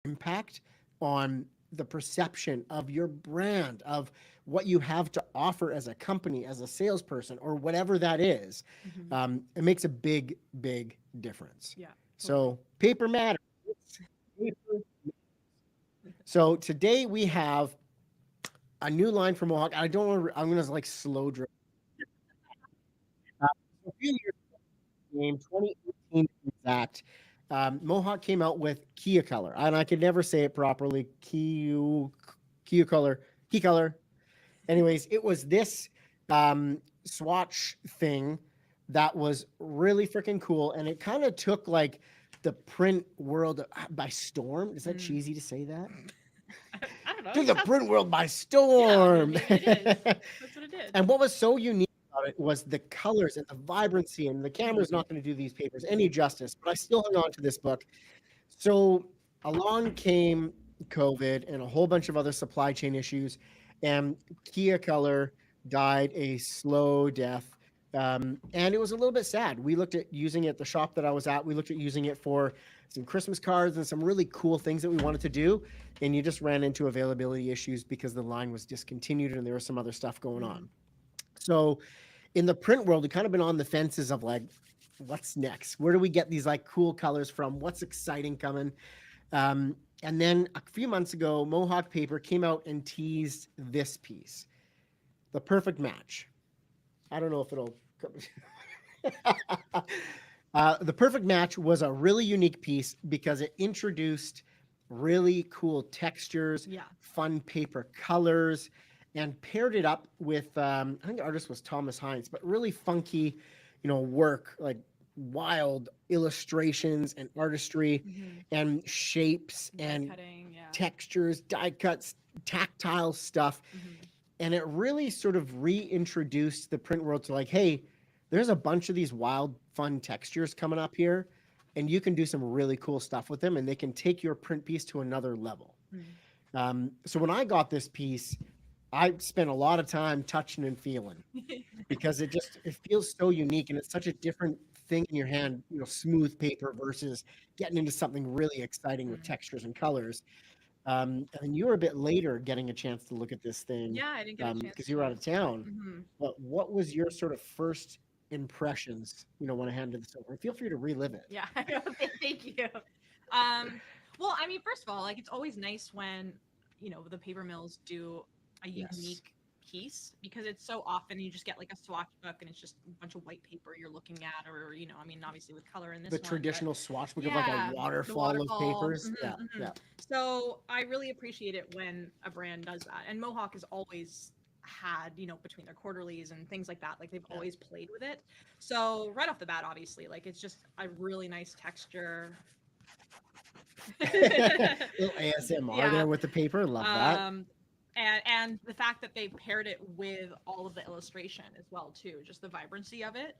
impact on the perception of your brand, of what you have to offer as a company, as a salesperson, or whatever that is. Hmm. It makes a big, big difference. Yeah, totally. So paper matters. Paper. So today we have a new line from Mohawk. I don't want to, I'm going to like slow drive. Uh, a few years ago, 2018 exact, Mohawk came out with Kia Color, and I could never say it properly. Kia Color, Kia Color. Anyways, it was this swatch thing that was really freaking cool, and it kind of took like the print world by storm. Is that Mm. cheesy to say that? I don't know. Took It the sounds, print world by yeah, storm. it is. That's what it did. And what was so unique about it was the colors and the vibrancy, and the camera's not going to do these papers any justice, but I still hung on to this book. So along came COVID and a whole bunch of other supply chain issues, and Kia Color died a slow death. And it was a little bit sad. We looked at using it at the shop that I was at. We looked at using it for some Christmas cards and some really cool things that we wanted to do. And you just ran into availability issues because the line was discontinued and there was some other stuff going Mm. on. So in the print world, we kind of been on the fences of like, what's next? Where do we get these like cool colors from? What's exciting coming? And then a few months ago, Mohawk Paper came out and teased this piece, the perfect match. I don't know if it'll. The perfect match was a really unique piece because it introduced really cool textures, Yeah. fun paper colors, and paired it up with I think the artist was Thomas Hines, but really funky, work like wild illustrations and artistry Hmm. and shapes Die and cutting. Yeah. textures, die cuts, tactile stuff. Hmm. And it really sort of reintroduced the print world to like, hey, there's a bunch of these wild, fun textures coming up here, and you can do some really cool stuff with them, and they can take your print piece to another level. Mm. So when I got this piece, I spent a lot of time touching and feeling because it feels so unique, and it's such a different thing in your hand, smooth paper versus getting into something really exciting with Mm. textures and colors. And then you were a bit later getting a chance to look at this thing Yeah, I didn't get a chance because you were out to. of town. Hmm. But what was your sort of first impressions, when I handed this over? Feel free to relive it. Yeah, I know. Thank you. Um, well, I mean, first of all, like it's always nice when the paper mills do a Yes. unique piece because it's so often you just get like a swatch book and it's just a bunch of white paper you're looking at, or I mean, obviously with color in The this one, but traditional swatch book of like a yeah, the waterfall of waterfall. papers. Yeah, yeah. So I really appreciate it when a brand does that. And Mohawk has always had, between their quarterlies and things like that, like they've Yeah. always played with it. So right off the bat, obviously, like it's just a really nice texture. Little ASMR Yeah. there with the paper. Love that. Um, and the fact that they paired it with all of the illustration as well too, just the vibrancy of it.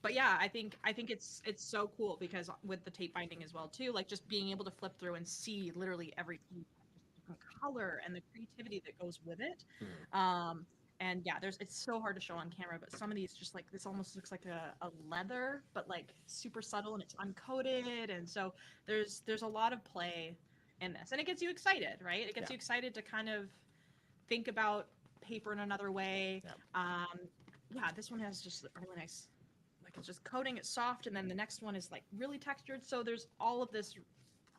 But yeah, I think it's so cool because with the tape binding as well too, like just being able to flip through and see literally every different color and the creativity that goes with it. Mm. Um, and yeah, it's so hard to show on camera, but some of these just like this almost looks like a leather, but like super subtle and it's uncoated, and so there's a lot of play in this, and it gets you excited, right? It gets Yeah. you excited to kind of think about paper in another way. Yeah. Um, yeah, this one has just a really nice, like it's just coating, it's soft, and then the next one is like really textured. So there's all of this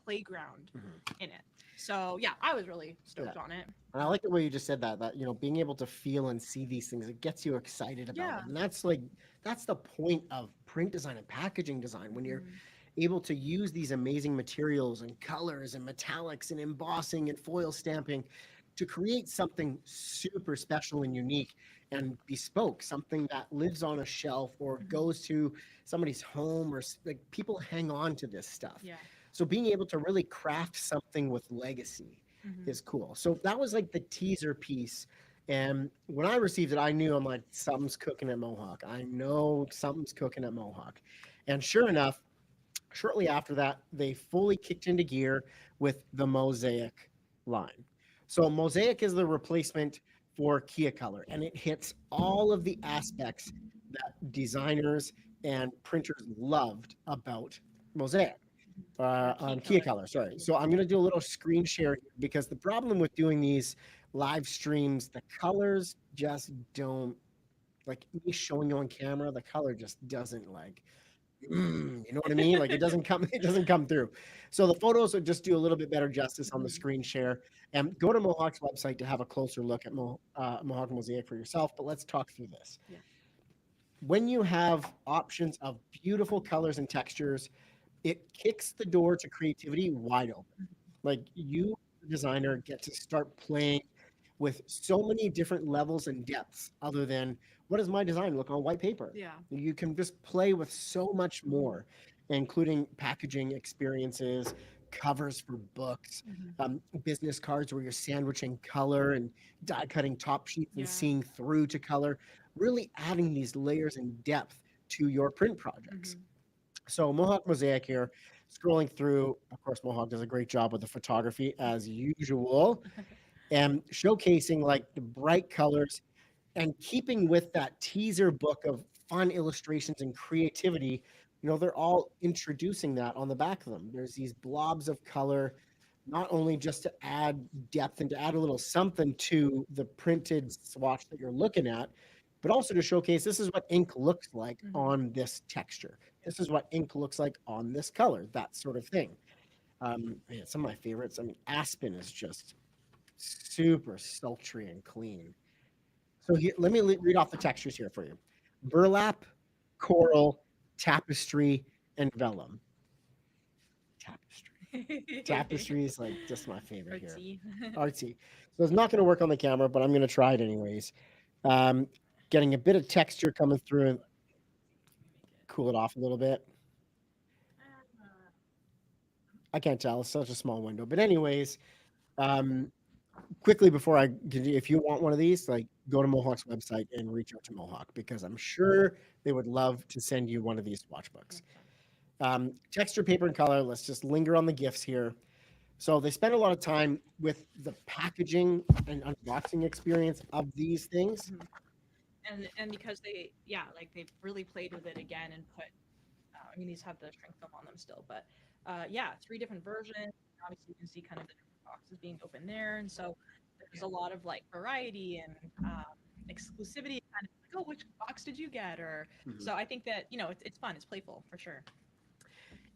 playground Mhm. in it. So yeah, I was really Yeah. stoked on it. And I like the way you just said that being able to feel and see these things, it gets you excited about Yeah. it. And that's the point of print design and packaging design, when you're Hmm. able to use these amazing materials and colors and metallics and embossing and foil stamping to create something super special and unique and bespoke, something that lives on a shelf or Hmm. goes to somebody's home, or like people hang on to this stuff. Yeah. So being able to really craft something with legacy Hmm. is cool. So that was like the teaser piece. And when I received it, I knew, I'm like, something's cooking at Mohawk. I know something's cooking at Mohawk. And sure enough, shortly after that, they fully kicked into gear with the Mosaic line. So Mosaic is the replacement for Kia Color, and it hits all of the aspects that designers and printers loved about Mosaic. Key Kia color. Color. Sorry. So I'm gonna do a little screen share here because the problem with doing these live streams, the colors just don't like me showing you on camera. The color just doesn't like. You know what I mean? Like it doesn't come, it doesn't come through. So the photos would just do a little bit better justice on the Mhm. screen share. And go to Mohawk's website to have a closer look at Mohawk Mosaic for yourself. But let's talk through this. Yeah. When you have options of beautiful colors and textures, it kicks the door to creativity wide open. Like you, the designer, get to start playing with so many different levels and depths other than what does my design look on white paper? Yeah. You can just play with so much more, including packaging experiences, covers for books, Mhm. business cards where you're sandwiching color and die cutting top sheets and Yeah. seeing through to color, really adding these layers and depth to your print projects. Mhm. So Mohawk Mosaic here, scrolling through, of course, Mohawk does a great job with the photography as usual, and showcasing like the bright colors and keeping with that teaser book of fun illustrations and creativity. They're all introducing that on the back of them. There's these blobs of color, not only just to add depth and to add a little something to the printed swatch that you're looking at, but also to showcase this is what ink looks like Mhm. on this texture. This is what ink looks like on this color, that sort of thing. Man, some of my favorites. I mean, Aspen is just super sultry and clean. So here, let me read off the textures here for you: burlap, coral, tapestry, and vellum. Tapestry. Tapestry is like just my favorite here. Artsy. Artsy. So it's not going to work on the camera, but I'm going to try it anyways. Um, Getting a bit of texture coming through and cool it off a little bit. I can't tell. It's such a small window. But anyways, um, quickly before I continue, if you want one of these, like go to Mohawk's website and reach out to Mohawk because I'm sure they would love to send you one of these watch books. Texture, paper, and color. Let's just linger on the gifts here. So they spend a lot of time with the packaging and unboxing experience of these things. Mhm. And because they, yeah, like they've really played with it again and put, I mean, these have the shrink film on them still, but yeah, three different versions. Obviously, you can see kind of the different boxes being open there, and so there's a lot of like variety and exclusivity. Kind of like, oh, which box did you get? Or Mhm. so I think that it's fun, it's playful for sure.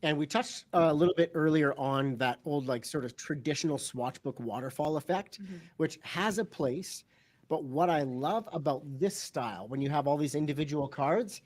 And we touched a little bit earlier on that old, like, sort of traditional swatchbook waterfall effect, Mhm. which has a place. But what I love about this style, when you have all these individual cards,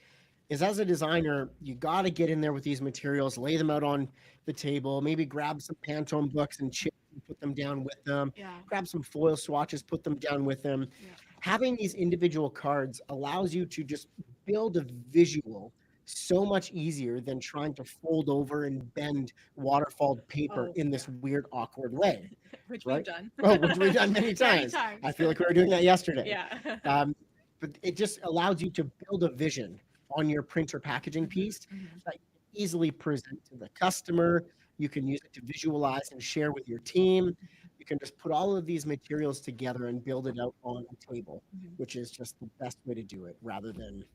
is as a designer, you got to get in there with these materials, lay them out on the table, maybe grab some Pantone books and chips and put them down with them, Yeah, grab some foil swatches, put them down with them. yeah. Having these individual cards allows you to just build a visual so much easier than trying to fold over and bend waterfall paper Oh, in yeah. this weird, awkward way, Which we've right? done Oh, which we've done many many times. I times. feel like we were doing that yesterday. Yeah. Um, but it just allows you to build a vision on your printer packaging Mhm, piece mhm. that you can easily present to the customer. You can use it to visualize and share with your team. You can just put all of these materials together and build it out on a table, Mhm. which is just the best way to do it rather than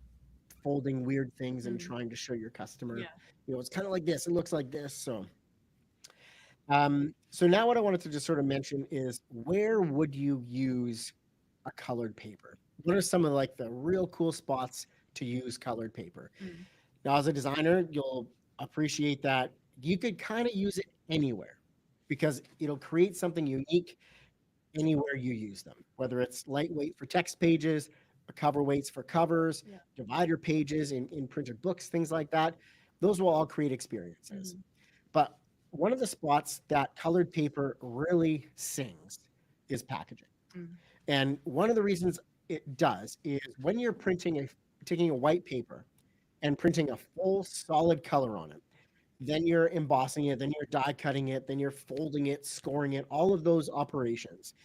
folding weird things and Mhm. trying to show your customer, Yeah. it's kind of like this, it looks like this. So now what I wanted to just sort of mention is where would you use a colored paper? What are some of like the real cool spots to use colored paper? Mm. Now, as a designer, you'll appreciate that you could kind of use it anywhere because it'll create something unique anywhere you use them, whether it's lightweight for text pages, cover weights for covers, Yeah. divider pages in printed books, things like that. Those will all create experiences. Mhm. But one of the spots that colored paper really sings is packaging. Mm. And one of the reasons it does is when you're taking a white paper and printing a full solid color on it, then you're embossing it, then you're die cutting it, then you're folding it, scoring it, all of those operations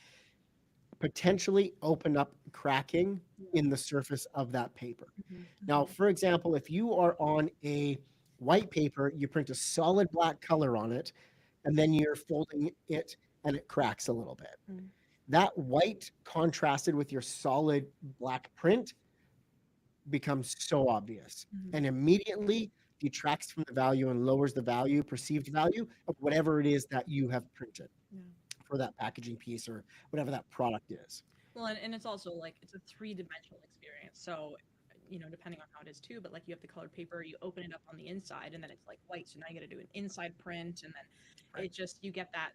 potentially open up cracking Yeah. in the surface of that paper. Mhm, Now, mhm. for example, if you are on a white paper, you print a solid black color on it, and then you're folding it and it cracks a little bit. Mm. That white contrasted with your solid black print becomes so obvious. Mhm. And immediately detracts from the value and lowers the value, perceived value of whatever it is that you have printed Yeah. for that packaging piece or whatever that product is. Well, and it's also like it's a three-dimensional experience. So, depending on how it is too, but like you have the colored paper, you open it up on the inside, and then it's like white. So now you got to do an inside print, and then Right. it just you get that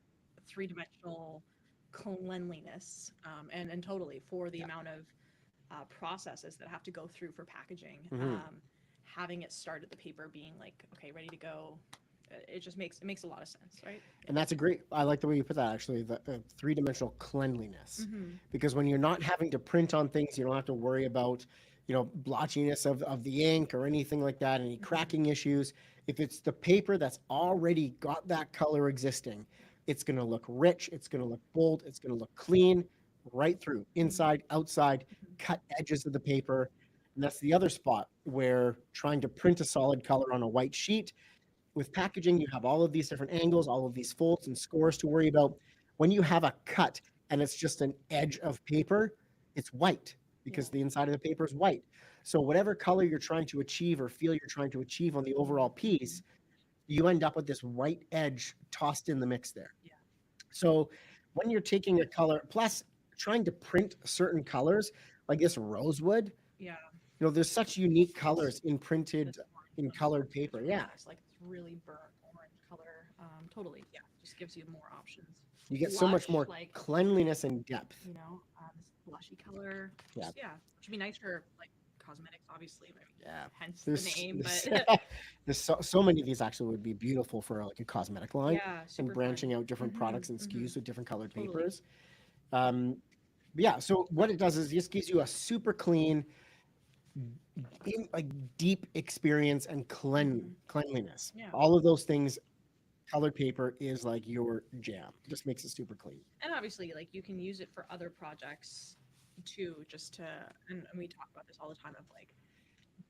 three-dimensional cleanliness, and totally for the Yeah. amount of processes that have to go through for packaging. Mhm. Having it start at the paper being like okay, ready to go, it just makes a lot of sense, right? And that's a great, I like the way you put that actually, the three-dimensional cleanliness. Mm-hmm. Because when you're not having to print on things, you don't have to worry about, blotchiness of the ink or anything like that, any cracking issues. If it's the paper that's already got that color existing, it's going to look rich, it's going to look bold, it's going to look clean right through, inside, outside, cut edges of the paper. And that's the other spot where trying to print a solid color on a white sheet with packaging, you have all of these different angles, all of these folds and scores to worry about. When you have a cut and it's just an edge of paper, it's white because the inside of the paper is white. So whatever color you're trying to achieve or feel you're trying to achieve on the overall piece, you end up with this white edge tossed in the mix there. Yeah. So when you're taking a color, plus trying to print certain colors, like this rosewood, Yeah. there's such unique colors in printed, This orange in one. colored paper. Yeah. It's like this really burnt orange color. Totally. Yeah. Just gives you more options. You get so much Blush, more like cleanliness and depth. this blushy color. Yeah. Just, yeah. Which would be nice for like cosmetics, obviously. I mean, Yeah. hence There's, the name. there's, But there's so many of these actually would be beautiful for like a cosmetic line yeah, and super branching fun. out different products and Mhm. SKUs with different colored Totally. papers. Um, but yeah, so what it does is it just gives you a super clean, like deep experience and cleanliness. Yeah. All of those things, colored paper is like your jam. Just makes it super clean. And obviously, like you can use it for other projects too, just to, and we talk about this all the time of like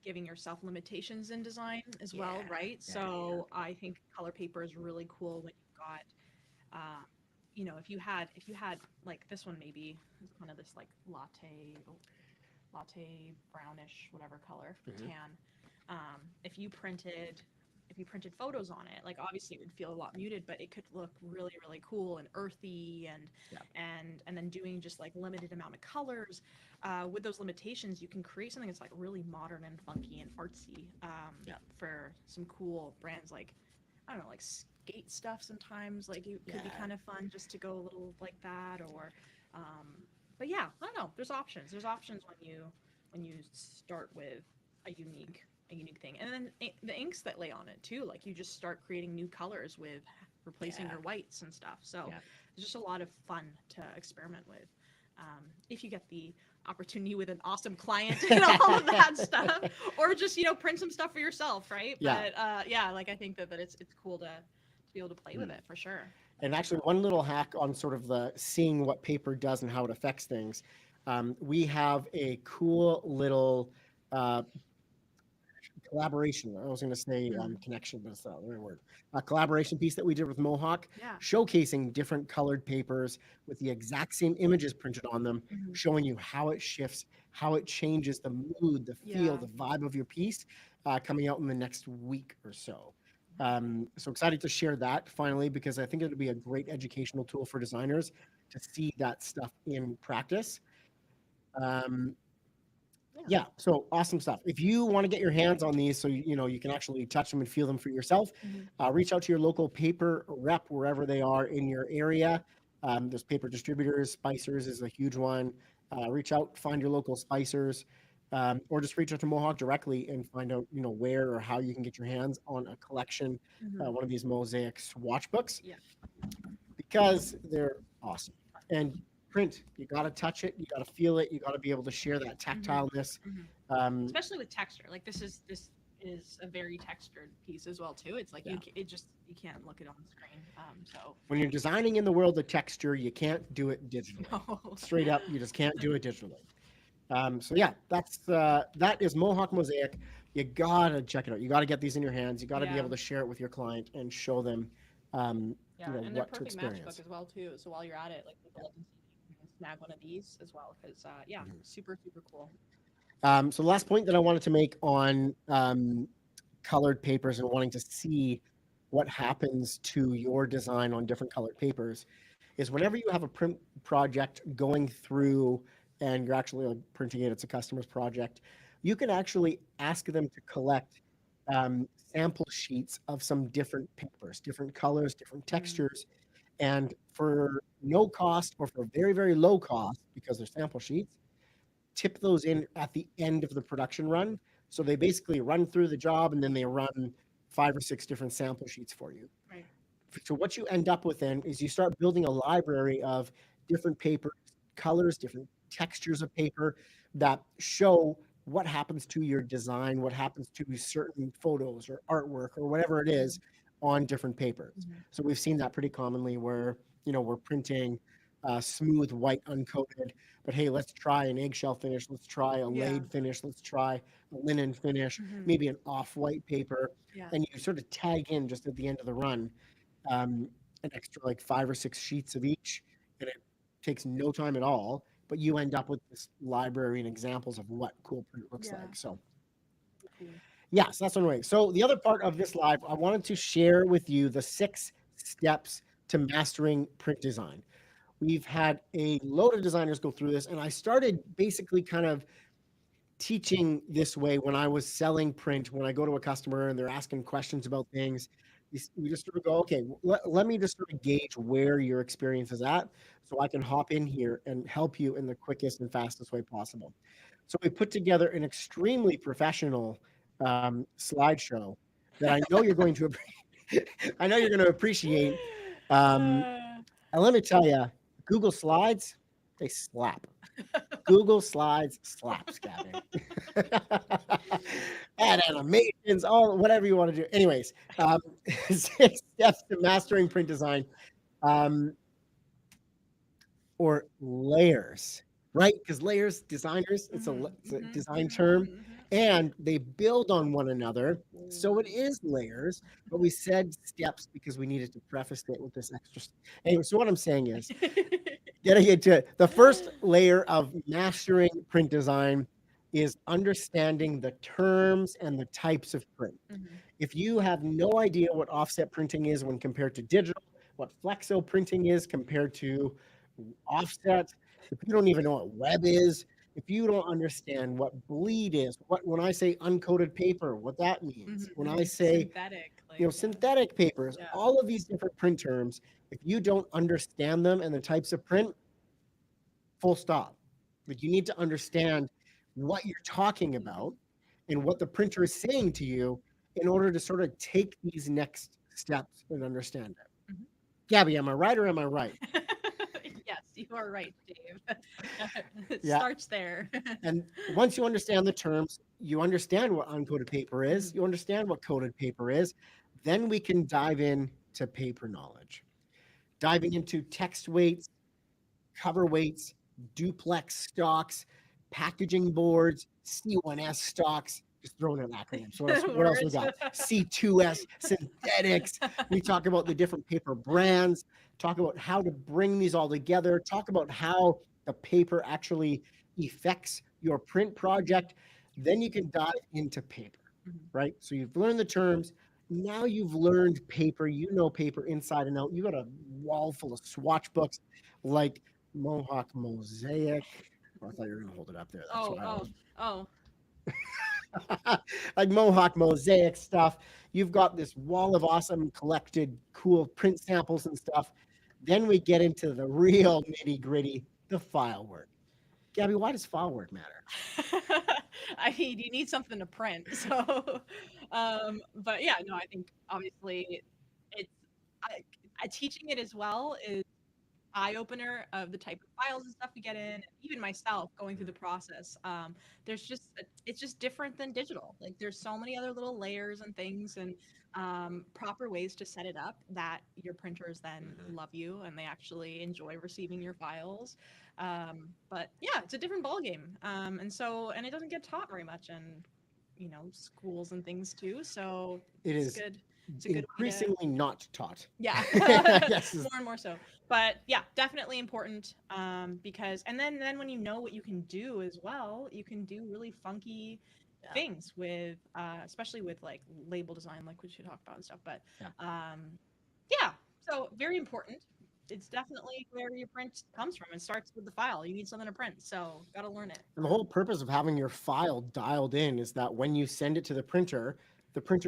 giving yourself limitations in design as well, Yeah, right? yeah, So I think color paper is really cool when you've got, if you had like this one maybe it's kind of this like latte brownish whatever color Mhm. tan. If you printed photos on it, like obviously it would feel a lot muted, but it could look really really cool and earthy and Yeah. and then doing just like limited amount of colors. With those limitations, you can create something that's like really modern and funky and artsy. Yeah. For some cool brands like I don't know, like skate stuff. Sometimes like it could be Yeah. kind of fun just to go a little like that, or but yeah, I don't know. There's options. There's options when you start with a unique thing, and then the inks that lay on it too. Like you just start creating new colors with replacing Yeah. your whites and stuff. So Yeah. it's just a lot of fun to experiment with. If you get the opportunity with an awesome client and all of that stuff, or just print some stuff for yourself, right? Yeah. But yeah, like I think that it's cool to be able to play with it for sure. And actually, one little hack on sort of the seeing what paper does and how it affects things. We have a cool little uh, collaboration. I was going to say connection, but it's not the right word. A collaboration piece that we did with Mohawk, Yeah. showcasing different colored papers with the exact same images printed on them, Mhm. showing you how it shifts, how it changes the mood, the feel, Yeah. the vibe of your piece, coming out in the next week or so. So excited to share that finally because I think it'll be a great educational tool for designers to see that stuff in practice. Um, yeah, so awesome stuff. If you want to get your hands on these so you can actually touch them and feel them for yourself, Mhm. reach out to your local paper rep wherever they are in your area. There's paper distributors. Spicers is a huge one. Reach out, find your local spicers, or just reach out to Mohawk directly and find out where or how you can get your hands on a collection, Mhm. one of these Mosaic swatch books, Yeah. because they're awesome. And print, you got to touch it, you got to feel it, you got to be able to share that tactileness. Mhm. Um, Especially with texture, like this is a very textured piece as well too. It's like Yeah. you can't look it on the screen. So when you're designing in the world of texture, you can't do it digitally. no. Straight up, you just can't do it digitally. So yeah, that is Mohawk Mosaic. You gotta check it out. You gotta get these in your hands. You gotta be Yeah. able to share it with your client and show them, Yeah, and they're what to perfect matchbook experience. as well too. So while you're at it, like people can snag one of these as well because yeah, Mhm. super cool. So the last point that I wanted to make on colored papers and wanting to see what happens to your design on different colored papers is whenever you have a print project going through and you're actually like printing it, it's a customer's project, you can actually ask them to collect sample sheets of some different papers, different colors, different textures. And for no cost or for very, very low cost, because they're sample sheets, tip those in at the end of the production run. So they basically run through the job and then they run 5 or 6 different sample sheets for you. Right. So what you end up with then is you start building a library of different paper colors, different textures of paper that show what happens to your design, what happens to certain photos or artwork or whatever it is on different papers. So we've seen that pretty commonly where, we're printing smooth white uncoated, but hey, let's try an eggshell finish, let's try a Yeah. laid finish, let's try a linen finish, maybe an off-white paper, Yeah. and you sort of tag in just at the end of the run an extra like 5 or 6 sheets of each, and it takes no time at all. But you end up with this library and examples of what cool print looks Yeah. like. So, Cool. yes, that's one way. So, the other part of this live, I wanted to share with you the 6 steps to mastering print design. We've had a load of designers go through this, and I started basically kind of teaching this way when I was selling print. When I go to a customer and they're asking questions about things, we just sort of go, okay, let me just sort of gauge where your experience is at so I can hop in here and help you in the quickest and fastest way possible. So we put together an extremely professional slideshow that I know you're going to I know you're going to appreciate. Um, and let me tell you, Google Slides, they slap. Google Slides slaps, Gabby. Add animations, all whatever you want to do. Anyways, 6 steps to mastering print design, um, or layers, right? Because layers, designers, it's a design term, and they build on one another. So it is layers, but we said steps because we needed to preface it with this extra. Anyway, so what I'm saying is, getting into it, the first layer of mastering print design is understanding the terms and the types of print. If you have no idea what offset printing is when compared to digital, what flexo printing is compared to offset, if you don't even know what web is, if you don't understand what bleed is, what when I say uncoated paper, what that means, when I say synthetic, like synthetic papers, Yeah. all of these different print terms, if you don't understand them and the types of print, full stop. Like you need to understand what you're talking about and what the printer is saying to you in order to sort of take these next steps and understand it. Gabby, am I right or am I right? Yes, you are right, Dave. It Yeah. starts there. And once you understand the terms, you understand what uncoated paper is, you understand what coated paper is, then we can dive into paper knowledge. Diving into text weights, cover weights, duplex stocks, packaging boards, C1S stocks, just throwing in acronyms. What else we Words. got? C2S, synthetics. We talk about the different paper brands, talk about how to bring these all together, talk about how the paper actually affects your print project. Then you can dive into paper, right? So you've learned the terms. Now you've learned paper. You know paper inside and out. You got a wall full of swatch books like Mohawk Mosaic. Oh, I thought you were going to hold it up there. That's why I Oh. like Mohawk Mosaic stuff. You've got this wall of awesome collected cool print samples and stuff. Then we get into the real nitty gritty, the file work. Gabby, why does file work matter? I mean, you need something to print. So, but yeah, no, I think obviously it's teaching it as well is eye opener of the type of files and stuff we get in. Even myself going through the process, there's just it's just different than digital. Like there's so many other little layers and things and proper ways to set it up that your printers then love you and they actually enjoy receiving your files. But yeah, it's a different ballgame, and it doesn't get taught very much in schools and things too. So It it's is good. It's a good way to increasingly not taught. yeah. Yes. More and more so, but yeah, definitely important, because and then when you know what you can do as well, you can do really funky Yeah. things with especially with like label design like we should talk about and stuff, but Yeah. yeah, so very important. It's definitely where your print comes from. It starts with the file. You need something to print, so gotta learn it. And the whole purpose of having your file dialed in is that when you send it to the printer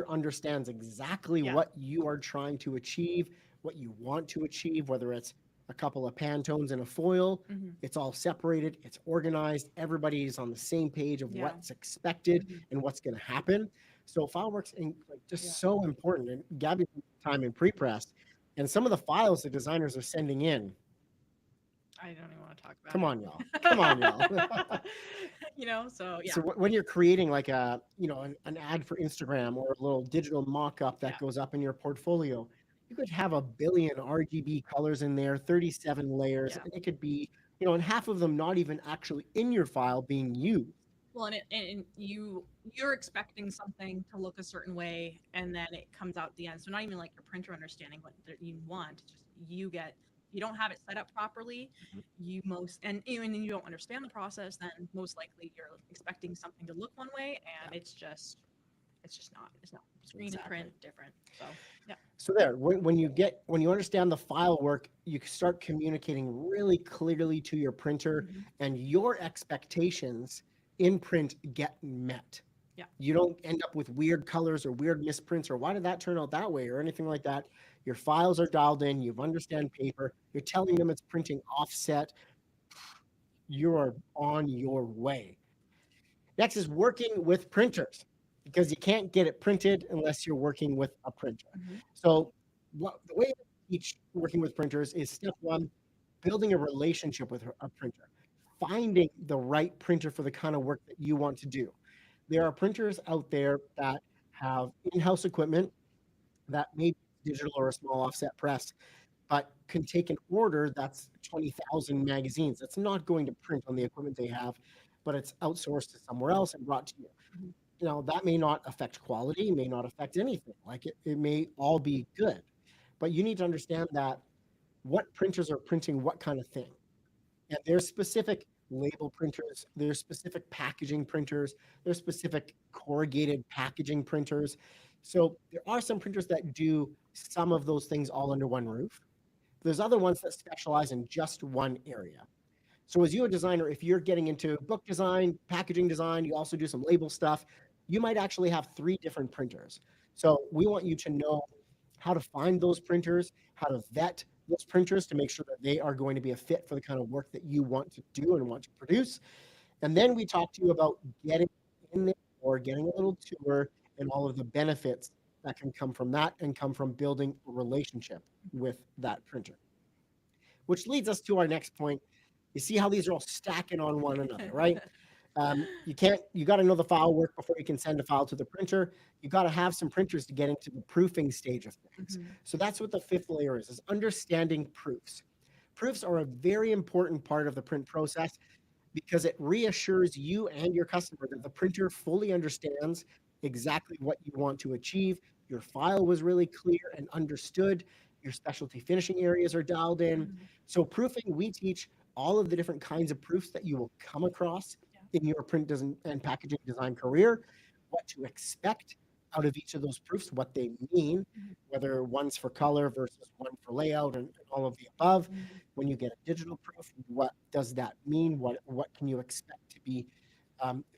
understands exactly Yeah. what you are trying to achieve, what you want to achieve, whether it's a couple of Pantones and a foil. Mm-hmm. It's all separated, it's organized, everybody's on the same page of Yeah. what's expected Mm-hmm. and what's going to happen. So file work's like Yeah. just so important. And Gabby spent time in pre-press, and some of the files the designers are sending in. I don't even want to talk about Come it. on, y'all. Come on, y'all. So yeah. So when you're creating like a, an ad for Instagram or a little digital mock-up that Yeah. goes up in your portfolio, you could have a billion RGB colors in there, 37 layers, Yeah. and it could be, and half of them not even actually in your file being used. Well, and you're expecting something to look a certain way, and then it comes out at the end. So not even like your printer understanding what you want. It's just you don't have it set up properly. You most and even you don't understand the process. Then most likely you're expecting something to look one way, and Yeah. it's just not. It's not. Screen and Exactly. print different. So yeah. So there, when you understand the file work, you can start communicating really clearly to your printer, Mhm. and your expectations in print get met. Yeah. You don't end up with weird colors or weird misprints or why did that turn out that way or anything like that. Your files are dialed in, you've understand paper, you're telling them it's printing offset, you are on your way. Next is working with printers because you can't get it printed unless you're working with a printer. Mhm. So the way I teach working with printers is step one, building a relationship with a printer, finding the right printer for the kind of work that you want to do. There are printers out there that have in-house equipment that may be digital or a small offset press, but can take an order that's 20,000 magazines. That's not going to print on the equipment they have, but it's outsourced to somewhere else and brought to you. Mhm. That may not affect quality, may not affect anything. Like it may all be good, but you need to understand that what printers are printing what kind of thing. And there's specific label printers, there's specific packaging printers, there's specific corrugated packaging printers. So there are some printers that do some of those things all under one roof. There's other ones that specialize in just one area. So as you a designer, if you're getting into book design, packaging design, you also do some label stuff, you might actually have 3 different printers. So we want you to know how to find those printers, how to vet those printers to make sure that they are going to be a fit for the kind of work that you want to do and want to produce. And then we talk to you about getting in there or getting a little tour and all of the benefits that can come from that and come from building a relationship with that printer. Which leads us to our next point. You see how these are all stacking on one another, right? You got to know the file work before you can send a file to the printer. You got to have some printers to get into the proofing stage of things. Mhm. So that's what the fifth layer is understanding proofs. Proofs are a very important part of the print process because it reassures you and your customer that the printer fully understands exactly what you want to achieve. Your file was really clear and understood. Your specialty finishing areas are dialed in. Mhm. So proofing, we teach all of the different kinds of proofs that you will come across Yeah. in your print design and packaging design career, what to expect out of each of those proofs, what they mean, Mhm. whether one's for color versus one for layout and all of the above. Mhm. When you get a digital proof, what does that mean? What can you expect to be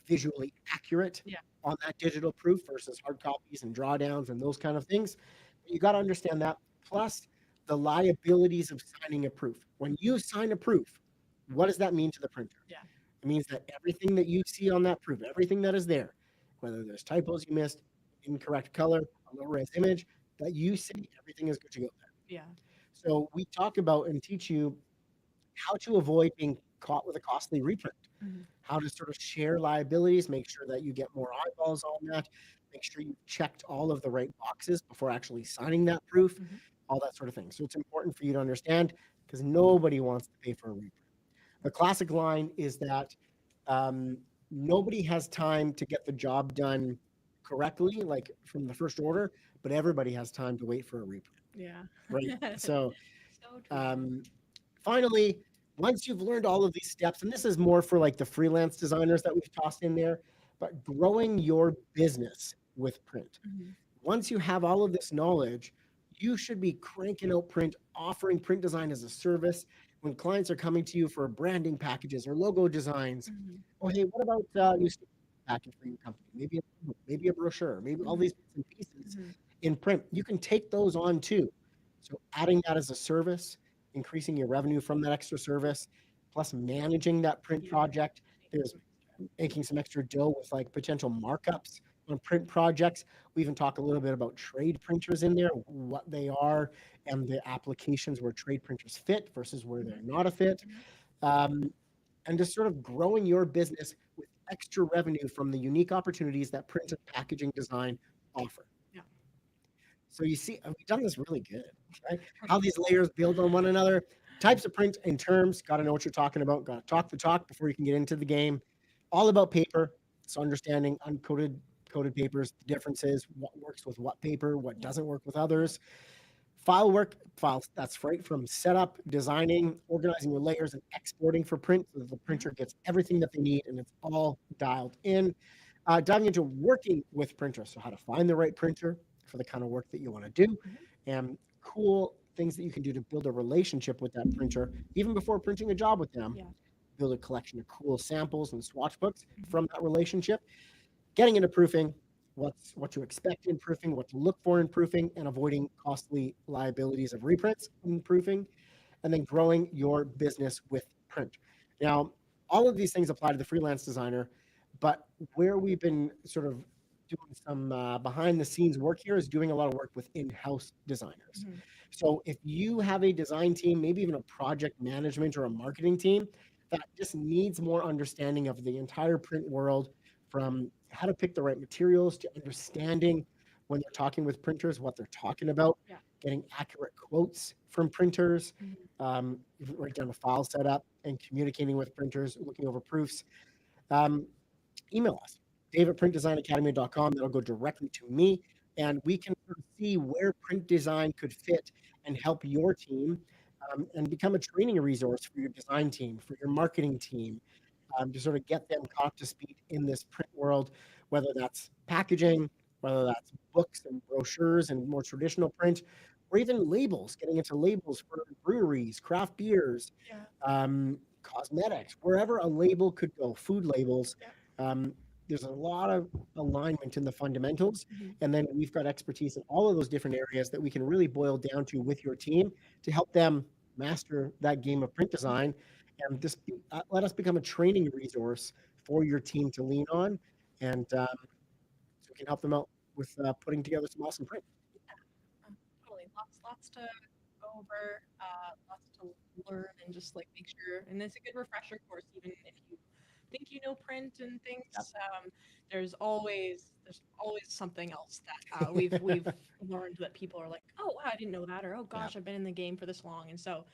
visually accurate Yeah. on that digital proof versus hard copies and drawdowns and those kind of things? You got to understand that. Plus, the liabilities of signing a proof. When you sign a proof, what does that mean to the printer? Yeah. It means that everything that you see on that proof, everything that is there, whether there's typos you missed, incorrect color, a low res image, that you say everything is good to go there. Yeah. So we talk about and teach you how to avoid being caught with a costly reprint, Mhm. how to sort of share liabilities, make sure that you get more eyeballs on that, make sure you've checked all of the right boxes before actually signing that proof, Mhm. all that sort of thing. So it's important for you to understand because nobody wants to pay for a reprint. The classic line is that um, nobody has time to get the job done correctly, like from the first order, but everybody has time to wait for a reprint, Yeah. right? So So true. um, finally, once you've learned all of these steps, and this is more for like the freelance designers that we've tossed in there, but growing your business with print. Mhm. Once you have all of this knowledge, you should be cranking out print, offering print design as a service. When clients are coming to you for branding packages or logo designs, Mhm. oh, hey, what about you package for your company? Maybe a brochure, maybe all Mhm. these bits and pieces Mhm. in print. You can take those on too. So adding that as a service, increasing your revenue from that extra service, plus managing that print Yeah. project. There's making some extra dough with like potential markups on print projects. We even talk a little bit about trade printers in there, what they are, and the applications where trade printers fit versus where they're Mhm. not a fit. Mhm. Um, and just sort of growing your business with extra revenue from the unique opportunities that print and packaging design offer. Yeah. So you see, we've done this really good, right? How these layers build on one another. Types of print and terms, got to know what you're talking about. Got to talk the talk before you can get into the game. All about paper. So understanding uncoated, coated papers, the differences, what works with what paper, what Yeah. doesn't work with Yeah. others. Files, that's right from setup, designing, organizing your layers, and exporting for print so that the Mhm. printer gets everything that they need and it's all dialed in. Diving into working with printers, so how to find the right printer for the kind of work that you want to do, Mhm. and cool things that you can do to build a relationship with that printer, even before printing a job with them. Yeah. Build a collection of cool samples and swatch books Mhm. from that relationship. Getting into proofing, what to expect in proofing, what to look for in proofing, and avoiding costly liabilities of reprints in proofing, and then growing your business with print. Now, all of these things apply to the freelance designer, but where we've been sort of doing some behind the scenes work here is doing a lot of work with in-house designers. Mhm. So if you have a design team, maybe even a project management or a marketing team that just needs more understanding of the entire print world, from how to pick the right materials to understanding when they're talking with printers what they're talking about, Yeah. getting accurate quotes from printers, Mhm. write down a file setup, and communicating with printers, looking over proofs. Um, Email us, Dave at printdesignacademy.com. That'll go directly to me, and we can sort of see where print design could fit and help your team, and become a training resource for your design team, for your marketing team, to sort of get them caught to speed in this print world, whether that's packaging, whether that's books and brochures and more traditional print, or even labels, getting into labels for breweries, craft beers, Yeah. cosmetics, wherever a label could go, food labels. Yeah. Um, there's a lot of alignment in the fundamentals. Mhm. And then we've got expertise in all of those different areas that we can really boil down to with your team to help them master that game of print design, and just let us become a training resource for your team to lean on, and so we can help them out with putting together some awesome print. Totally. Lots to go over, lots to learn, and just like make sure. And it's a good refresher course, even if you think you know print and things. There's always something else that we've learned that people are like, oh wow, I didn't know that, or oh Yeah. gosh, I've been in the game for this long, and so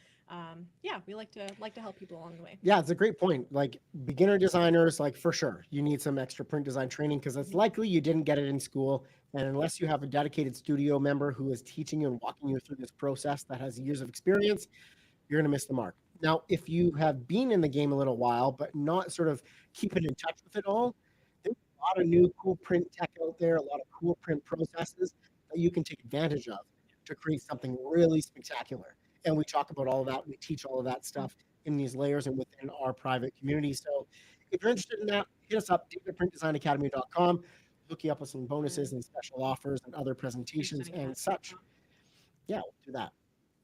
yeah, we like to help people along the way. Yeah, it's a great point. Like beginner designers, like for sure, you need some extra print design training because it's Mhm. likely you didn't get it in school. And unless you have a dedicated studio member who is teaching you and walking you through this process that has years of experience, you're going to miss the mark. Now, if you have been in the game a little while, but not sort of keeping in touch with it all, there's a lot of new cool print tech out there, a lot of cool print processes that you can take advantage of to create something really spectacular. And we talk about all of that. We teach all of that stuff in these layers and within our private community. So if you're interested in that, hit us up, davidprintdesignacademy.com. Hook you up with some bonuses and special offers and other presentations and such. Printdesign Yeah, we'll do that.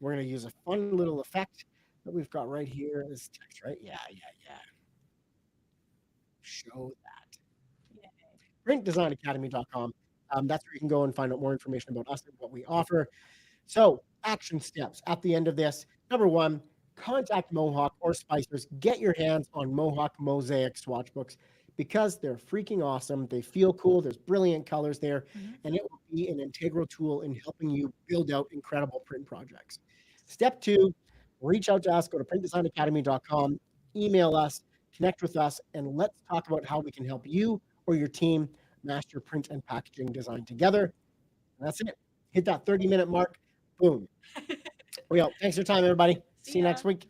We're going to use a fun little effect that we've got right here. This text, right? Yeah, yeah, yeah. Show that. Yeah. Printdesignacademy.com. That's where you can go and find out more information about us and what we offer. So, action steps at the end of this. Number one, contact Mohawk or Spicers. Get your hands on Mohawk Mosaic swatch books because they're freaking awesome. They feel cool. There's brilliant colors there, Mhm. and it will be an integral tool in helping you build out incredible print projects. Step two, reach out to us. Go to printdesignacademy.com, email us, connect with us, and let's talk about how we can help you or your team master print and packaging design together. And that's it. Hit that 30-minute mark. Boom. We out. Thanks for your time, everybody. See See you ya. next week.